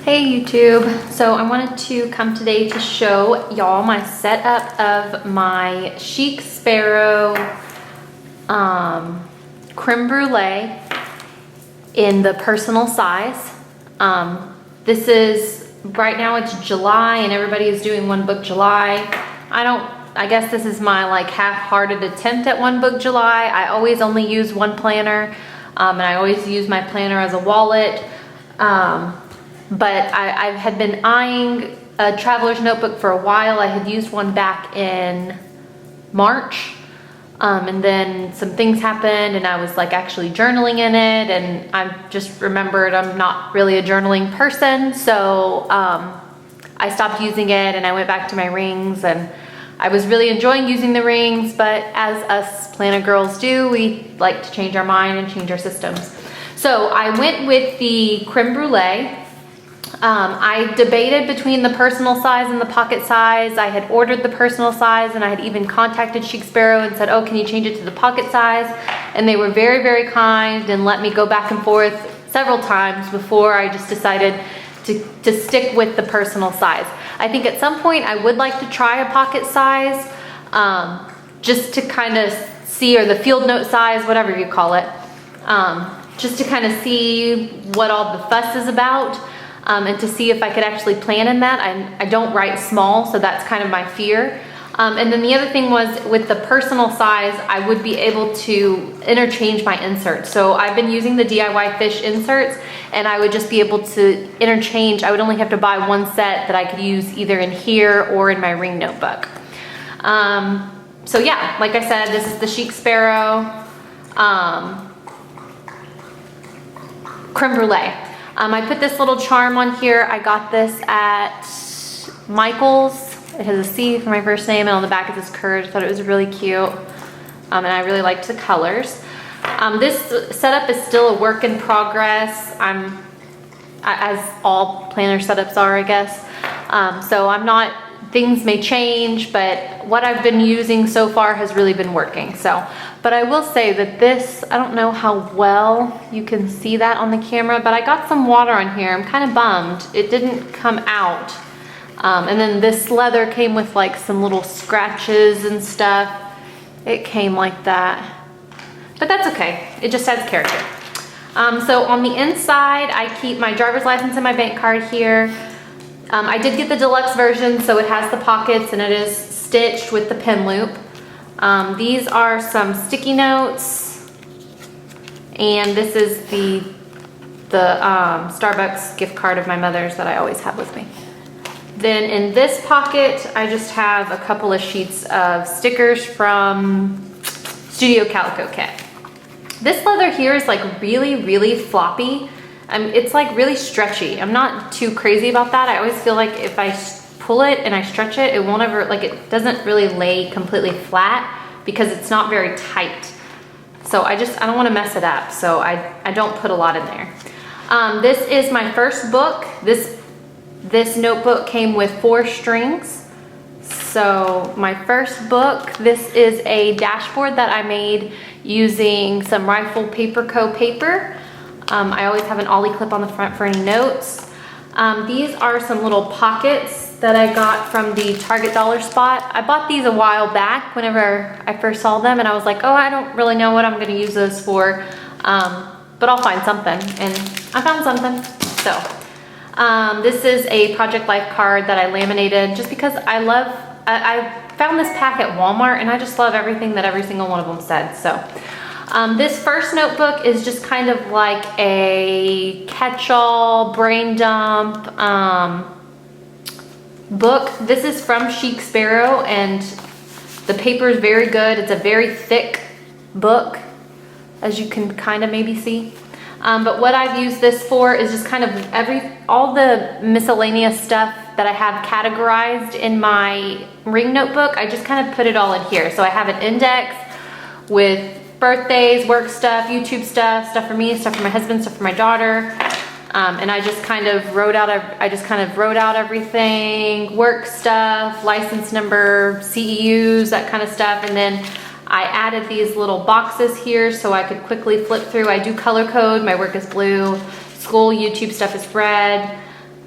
Hey YouTube, so I wanted to come today to show y'all my setup of my Chic Sparrow Creme Brûlée in the personal size. This is, right now it's July and everybody is doing One Book July. I guess this is my like half-hearted attempt at One Book July. I always only use one planner and I always use my planner as a wallet. But I had been eyeing a traveler's notebook for a while. I had used one back in March, and then some things happened and I was like actually journaling in it, and I just remembered I'm not really a journaling person, so I stopped using it and I went back to my rings, and I was really enjoying using the rings, but as us planner girls do, we like to change our mind and change our systems. So I went with the Creme Brûlée. I debated between the personal size and the pocket size. I had ordered the personal size and I had even contacted Chic Sparrow and said, oh, can you change it to the pocket size? And they were very, very kind and let me go back and forth several times before I just decided to stick with the personal size. I think at some point I would like to try a pocket size, just to kind of see, or the field note size, whatever you call it, just to kind of see what all the fuss is about. And to see if I could actually plan in that. I don't write small, so that's kind of my fear. And then the other thing was with the personal size, I would be able to interchange my inserts. So I've been using the DIYFish inserts, and I would just be able to interchange. I would only have to buy one set that I could use either in here or in my ring notebook. So yeah, like I said, this is the Chic Sparrow Creme Brûlée. I put this little charm on here. I got this at Michael's. It has a C for my first name, and on the back it says Courage. I thought it was really cute, and I really liked the colors. This setup is still a work in progress. As all planner setups are, I guess. So I'm not, things may change, but what I've been using so far has really been working. So, but I will say that this, I don't know how well you can see that on the camera, but I got some water on here. I'm kind of bummed. It didn't come out. And then this leather came with like some little scratches and stuff. It came like that, but that's okay. It just adds character. So on the inside, I keep my driver's license and my bank card here. I did get the deluxe version, so it has the pockets and it is stitched with the pin loop. These are some sticky notes, and this is the Starbucks gift card of my mother's that I always have with me. Then in this pocket, I just have a couple of sheets of stickers from Studio Calico Kit. This leather here is like really, really floppy. It's like really stretchy. I'm not too crazy about that. I always feel like if I pull it and I stretch it, it won't ever, like it doesn't really lay completely flat because it's not very tight. So I don't want to mess it up. So I don't put a lot in there. This is my first book. This notebook came with 4 strings. So my first book, this is a dashboard that I made using some Rifle Paper Co. paper. I always have an ollie clip on the front for any notes. These are some little pockets that I got from the Target dollar spot. I bought these a while back whenever I first saw them, and I was like, oh, I don't really know what I'm gonna use those for, but I'll find something, and I found something. So this is a Project Life card that I laminated just because I found this pack at Walmart, and I just love everything that every single one of them said. So this first notebook is just kind of like a catch-all, brain dump book. This is from Chic Sparrow, and the paper is very good. It's a very thick book, as you can kind of maybe see. But what I've used this for is just kind of all the miscellaneous stuff that I have categorized in my ring notebook. I just kind of put it all in here. So I have an index with birthdays, work stuff, YouTube stuff, stuff for me, stuff for my husband, stuff for my daughter. And I just kind of wrote out everything, work stuff, license number, CEUs, that kind of stuff. And then I added these little boxes here so I could quickly flip through. I do color code, my work is blue, school YouTube stuff is red.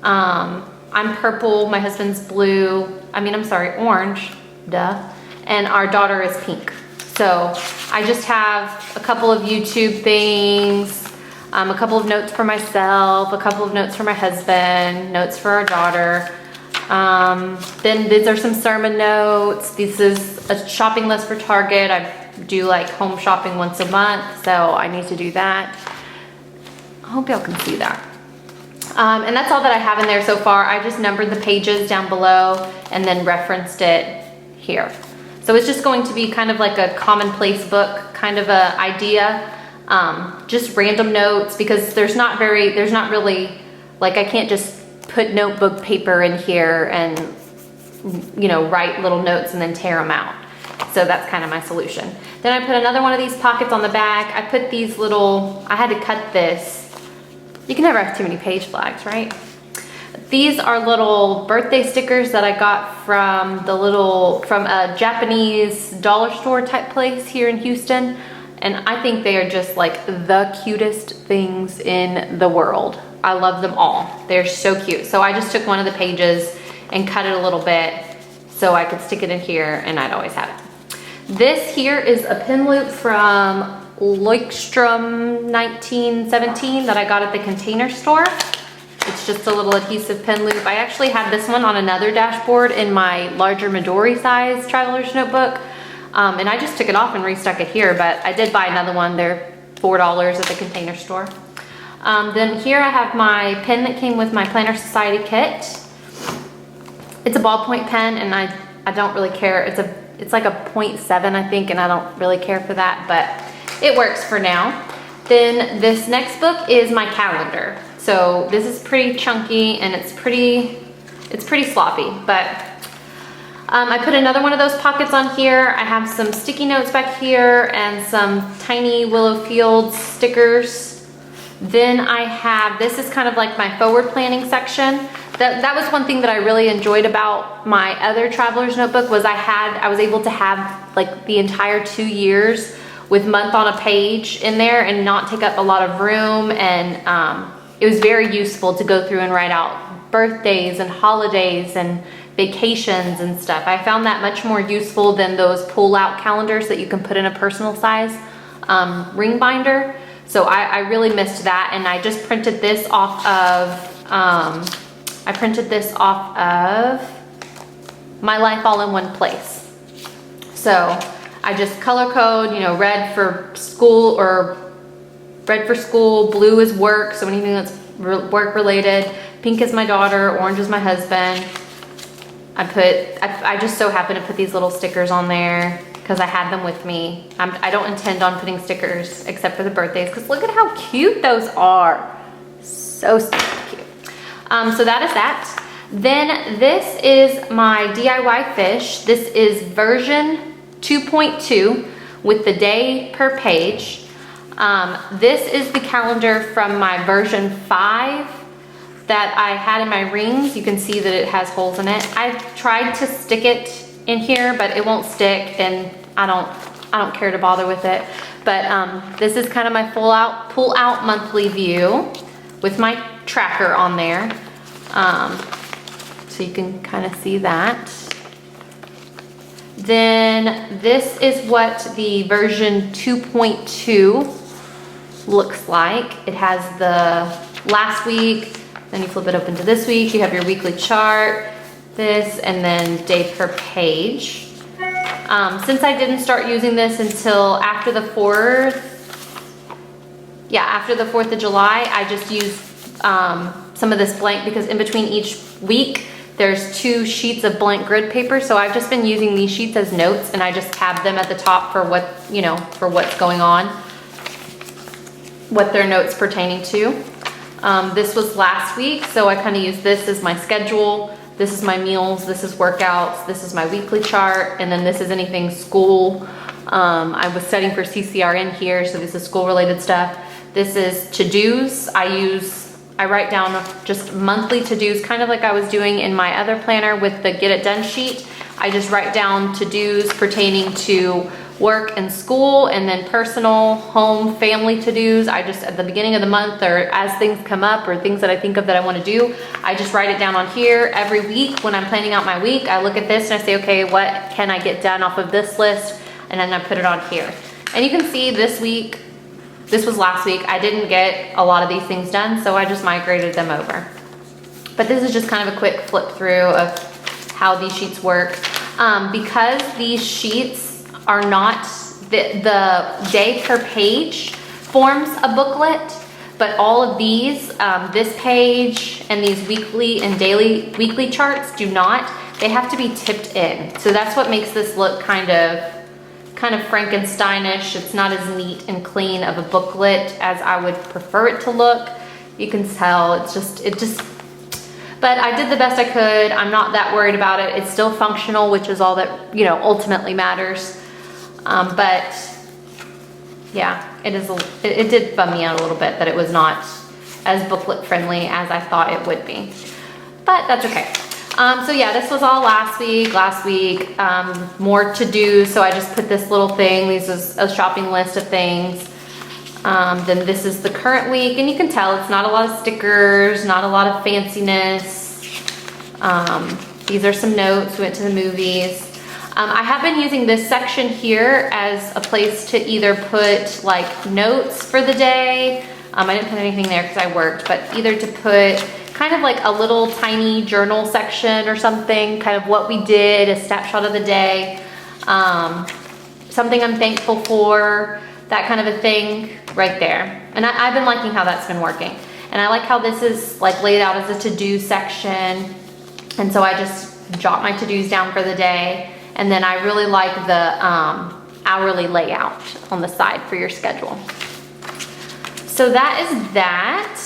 I'm purple, my husband's blue, orange, duh, and our daughter is pink. So I just have a couple of YouTube things, a couple of notes for myself, a couple of notes for my husband, notes for our daughter. Then these are some sermon notes. This is a shopping list for Target. I do like home shopping once a month, so I need to do that. I hope y'all can see that. And that's all that I have in there so far. I just numbered the pages down below and then referenced it here. So it's just going to be kind of like a commonplace book, kind of a idea, just random notes, because there's not really, like, I can't just put notebook paper in here and, you know, write little notes and then tear them out. So that's kind of my solution. Then I put another one of these pockets on the back. I put these little, I had to cut this. You can never have too many page flags, right? These are little birthday stickers that I got from a Japanese dollar store type place here in Houston. And I think they are just like the cutest things in the world. I love them all. They're so cute. So I just took one of the pages and cut it a little bit so I could stick it in here and I'd always have it. This here is a pin loop from Leuchtturm 1917 that I got at the Container Store. It's just a little adhesive pin loop. I actually had this one on another dashboard in my larger Midori size traveler's notebook. And I just took it off and restuck it here, but I did buy another one. They're $4 at the Container Store. Then here I have my pen that came with my Planner Society kit. It's a ballpoint pen and I don't really care. It's like a 0.7 I think, and I don't really care for that, but it works for now. Then this next book is my calendar. So this is pretty chunky and it's pretty sloppy, but I put another one of those pockets on here. I have some sticky notes back here and some tiny Willow Fields stickers. Then I have, this is kind of like my forward planning section. That was one thing that I really enjoyed about my other traveler's notebook was I was able to have like the entire 2 years with month on a page in there and not take up a lot of room. And it was very useful to go through and write out birthdays and holidays and vacations and stuff. I found that much more useful than those pull-out calendars that you can put in a personal size ring binder. So I really missed that, and I just printed this off of My Life All in One Place. So I just color code, you know, red for school, blue is work, so anything that's work related, pink is my daughter, orange is my husband. I just so happen to put these little stickers on there because I had them with me. I don't intend on putting stickers except for the birthdays, because look at how cute those are. So cute. So that is that. Then this is my DIYFish. This is version 2.2 with the day per page. This is the calendar from my version 5 that I had in my rings. You can see that it has holes in it. I've tried to stick it in here, but it won't stick, and I don't care to bother with it. But this is kind of my pull out monthly view with my tracker on there. So you can kind of see that. Then this is what the version 2.2 looks like. It has the last week, then you flip it open to this week, you have your weekly chart, this, and then day per page. Since I didn't start using this until after the 4th, after the 4th of July, I just used some of this blank, because in between each week, there's 2 sheets of blank grid paper. So I've just been using these sheets as notes, and I just tab them at the top for what, you know, for what's going on, what their notes pertaining to. This was last week, so I kind of used this as my schedule. This is my meals, this is workouts, this is my weekly chart, and then this is anything school. I was studying for CCRN here, so this is school related stuff. This is to-dos. I write down just monthly to-dos, kind of like I was doing in my other planner with the Get It Done sheet. I just write down to-dos pertaining to work and school, and then personal, home, family to-dos. I just, at the beginning of the month, or as things come up or things that I think of that I want to do, I just write it down on here. Every week when I'm planning out my week, I look at this and I say, okay, what can I get done off of this list? And then I put it on here. And you can see this week, this was last week, I didn't get a lot of these things done, so I just migrated them over. But this is just kind of a quick flip through of how these sheets work. Because these sheets are not, the day per page forms a booklet, but all of these, this page and these weekly and weekly charts do not. They have to be tipped in. So that's what makes this look kind of Frankensteinish. It's not as neat and clean of a booklet as I would prefer it to look. You can tell but I did the best I could. I'm not that worried about it. It's still functional, which is all that, you know, ultimately matters. But yeah, it did bum me out a little bit that it was not as booklet friendly as I thought it would be, but that's okay. So yeah, this was all last week, more to do. So I just put this little thing, this is a shopping list of things. Then this is the current week, and you can tell it's not a lot of stickers, not a lot of fanciness. These are some notes, we went to the movies. I have been using this section here as a place to either put like notes for the day. I didn't put anything there because I worked, but either to put kind of like a little tiny journal section or something, kind of what we did, a snapshot of the day, something I'm thankful for, that kind of a thing right there. And I've been liking how that's been working. And I like how this is like laid out as a to-do section. And so I just jot my to-dos down for the day. And then I really like the hourly layout on the side for your schedule. So that is that.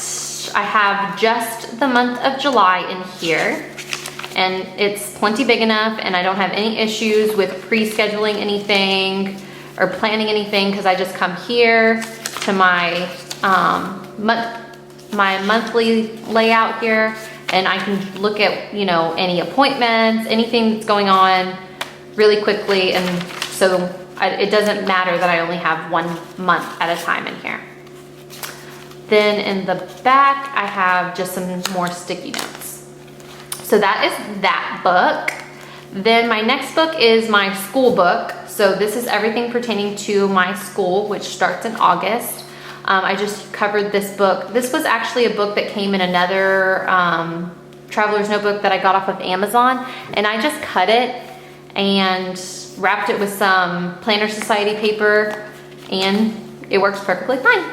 I have just the month of July in here, and it's plenty big enough, and I don't have any issues with pre-scheduling anything or planning anything, because I just come here to my monthly layout here, and I can look at, you know, any appointments, anything that's going on really quickly, and so it doesn't matter that I only have 1 month at a time in here. Then in the back, I have just some more sticky notes. So that is that book. Then my next book is my school book. So this is everything pertaining to my school, which starts in August. I just covered this book. This was actually a book that came in another traveler's notebook that I got off of Amazon, and I just cut it and wrapped it with some Planner Society paper, and it works perfectly fine.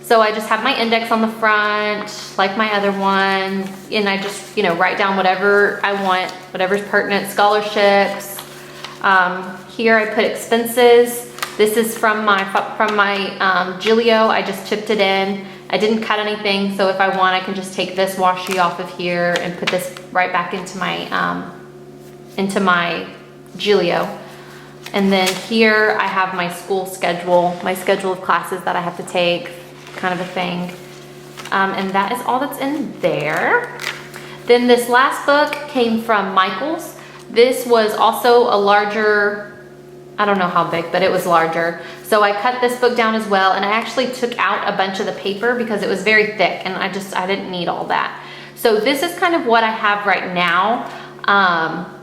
So I just have my index on the front, like my other one, and I just, you know, write down whatever I want, whatever's pertinent, scholarships. Here I put expenses. This is from my Gilio. I just chipped it in. I didn't cut anything, so if I want, I can just take this washi off of here and put this right back into my Gilio. And then here I have my school schedule, my schedule of classes that I have to take, kind of a thing. And that is all that's in there. Then this last book came from Michael's. This was also a larger, I don't know how big, but it was larger. So I cut this book down as well, and I actually took out a bunch of the paper because it was very thick, and I didn't need all that. So this is kind of what I have right now.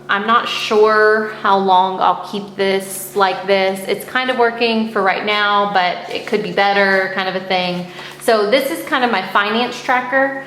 I'm not sure how long I'll keep this like this. It's kind of working for right now, but it could be better, kind of a thing. So this is kind of my finance tracker.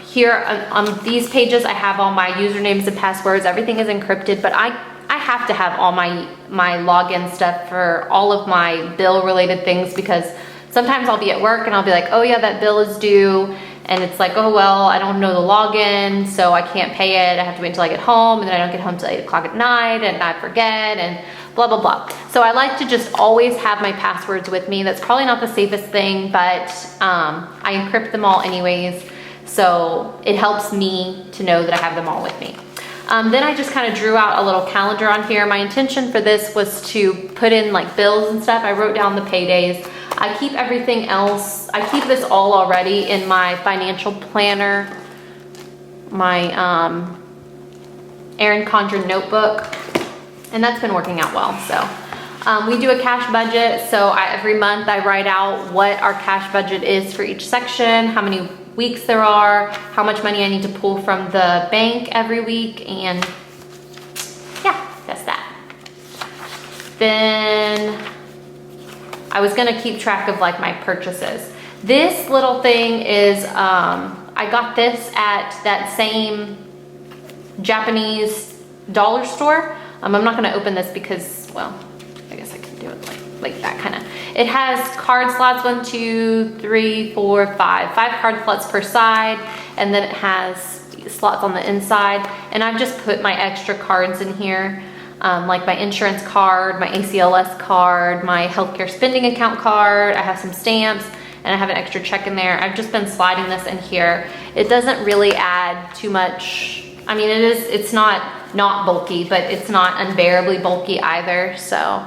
Here on these pages, I have all my usernames and passwords. Everything is encrypted, but I have to have all my login stuff for all of my bill related things, because sometimes I'll be at work and I'll be like, oh yeah, that bill is due. And it's like, oh, well, I don't know the login, so I can't pay it. I have to wait until I get home, and then I don't get home till 8 o'clock at night, and I forget, and blah, blah, blah. So I like to just always have my passwords with me. That's probably not the safest thing, but I encrypt them all anyways. So it helps me to know that I have them all with me. Then I just kind of drew out a little calendar on here. My intention for this was to put in like bills and stuff. I wrote down the paydays. I keep everything else, I keep this all already in my financial planner, my Erin Condren notebook, and that's been working out well. So We do a cash budget, so every month I write out what our cash budget is for each section, how many weeks there are, how much money I need to pull from the bank every week, and yeah, that's that. Then I was gonna keep track of like my purchases. This little thing is, I got this at that same Japanese dollar store. I'm not gonna open this because, well, I guess I can do it like that kind of. It has card slots, 1, 2, 3, 4, 5. 5 card slots per side, and then it has slots on the inside. And I've just put my extra cards in here, like my insurance card, my ACLS card, my healthcare spending account card. I have some stamps, and I have an extra check in there. I've just been sliding this in here. It doesn't really add too much. I mean, it's not bulky, but it's not unbearably bulky either. So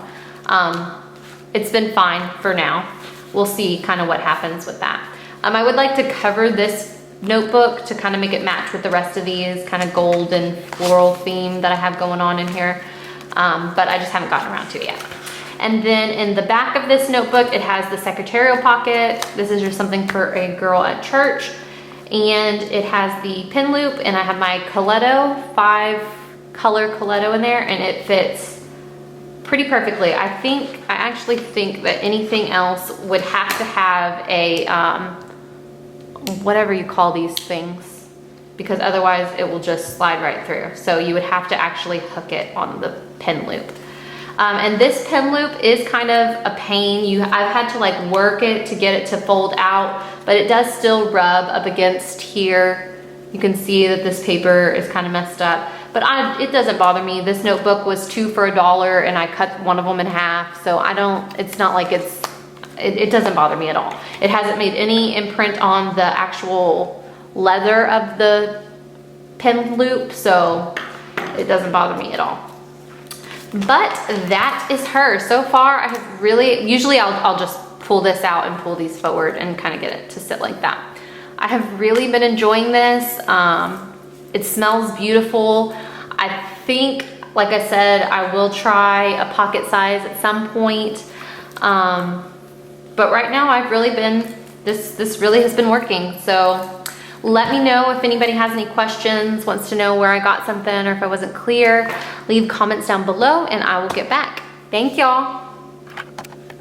it's been fine for now. We'll see kind of what happens with that. I would like to cover this notebook to kind of make it match with the rest of these kind of gold and floral theme that I have going on in here. But I just haven't gotten around to it yet. And then in the back of this notebook, it has the secretarial pocket. This is just something for a girl at church. And it has the pin loop, and I have my Coletto, 5 color Coletto in there, and it fits pretty perfectly. I actually think that anything else would have to have a, whatever you call these things, because otherwise it will just slide right through. So you would have to actually hook it on the pin loop. And this pin loop is kind of a pain. I've had to like work it to get it to fold out, but it does still rub up against here. You can see that this paper is kind of messed up, but it doesn't bother me. This notebook was 2 for $1, and I cut one of them in half. So it's not like it doesn't bother me at all. It hasn't made any imprint on the actual leather of the pin loop, so it doesn't bother me at all. But that is her. So far, I have really, usually I'll just pull this out and pull these forward and kind of get it to sit like that. I have really been enjoying this. It smells beautiful. I think, like I said, I will try a pocket size at some point. But right now I've really been, this really has been working. So let me know if anybody has any questions, wants to know where I got something, or if I wasn't clear. Leave comments down below and I will get back. Thank y'all.